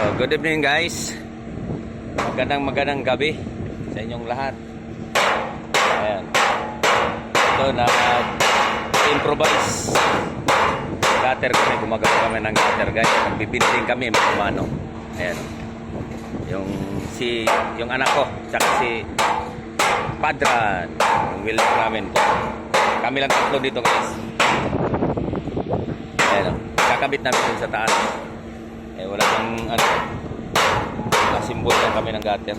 Good evening guys. Magandang gabi sa inyong lahat. Ayan. Ito na improvise gutter kami. Gumagawa kami ng gutter guys. Nagbibinding kami mano. Ayan. Yung anak ko, tsaka si Padran, yung willing namin po. Kami lang tatlo dito guys. Ayan. Kakabit namin dun sa taas. Wala nang simbol lang kami ng gutter.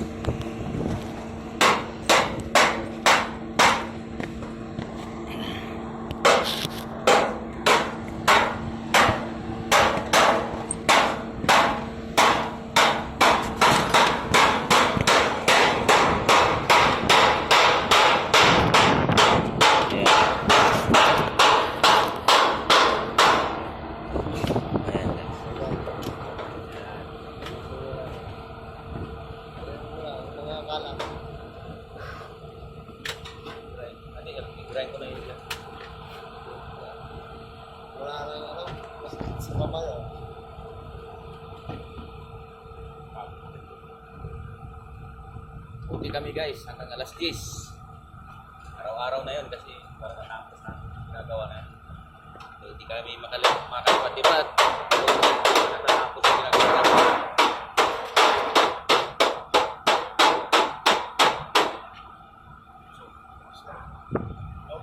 Grind ko na yun dyan. Wala na sa mamaya. Puti kami guys, hanggang alas 10. Araw-araw na yun kasi para matapos na ginagawa na yun. So, hindi kami makalipat-lipat. Natapos na ginagawa na.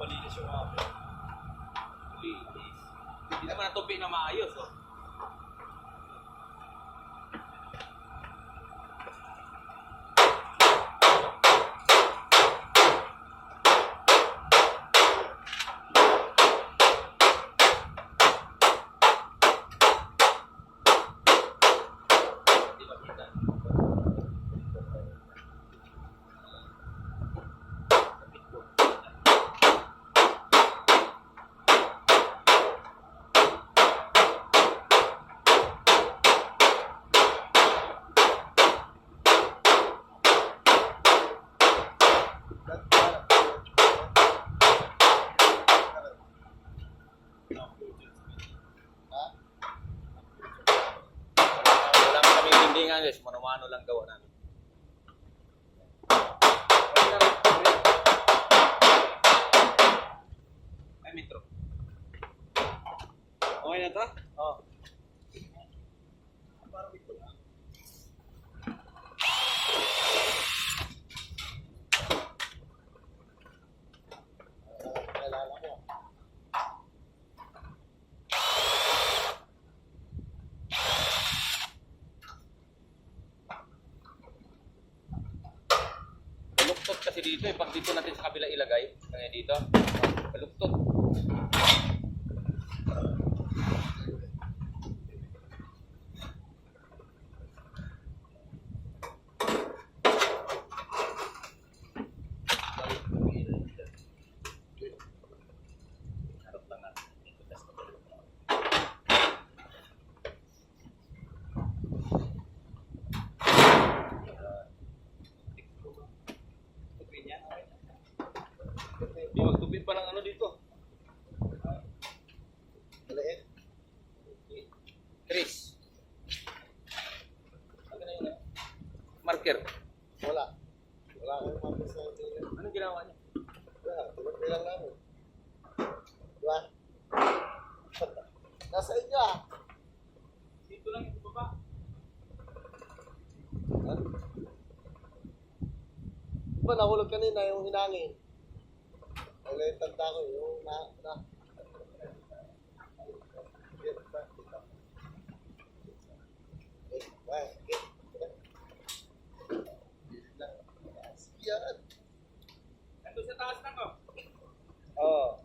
Malinis yung mga linis. Hindi naman natupi na maayos, oh. Hindi ba kita? Guys, mano-mano lang gawa namin. Ay, metro. Okay na to? Oo. Baluktot kasi dito eh. Pag dito natin sa kabila ilagay, kaya dito, baluktot. Harap lang natin. Di magtupid pa ng ano dito. Maliit. Chris. Ano na yun? Marker. Wala. Wala akong mapos sa ito. Anong ginawa niya? Wala. Tulad lang namin. Diba? Nasa inyo ah. Dito lang ito baba. Diba nahulog kanina yung hinangin? Wala yung tanda ko yung na. Yan. Nandun sa taas na ko. Oo.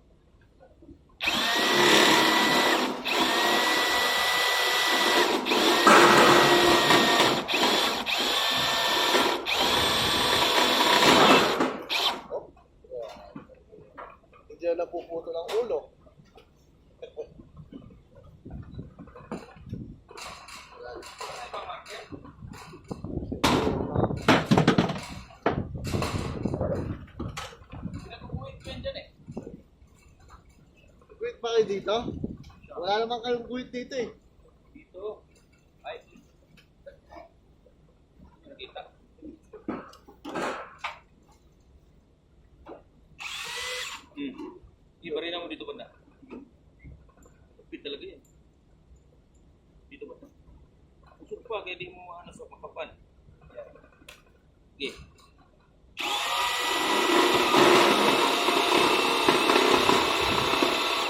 Hindi na napuputo ng ulo. Guhit pa kayo dito? Wala naman kayong guhit dito eh. Dito. Ay. pa, kaya di mo ano sa makapal. Sige.